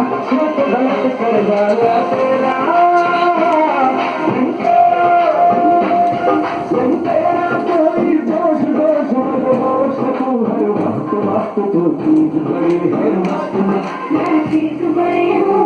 अच्छे से गलत कर डाला तेरा कोई दोष दोष दोष तू हर वक्त वक्त तू चीज बड़ी है मस्त मैं चीज बड़ी हूँ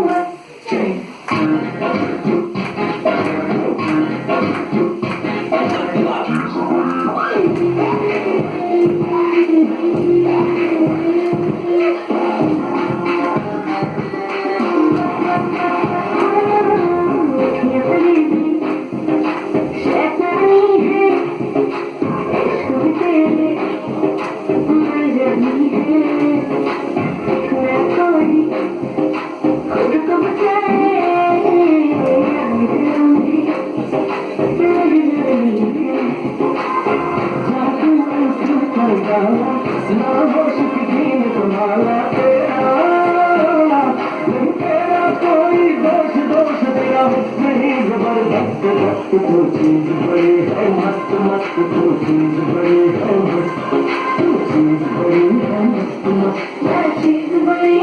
तो चीज बड़ी है मस्त मस्त तो चीज बड़ी है मस्त तो चीज बड़ी है मस्त मस्त चीज बड़ी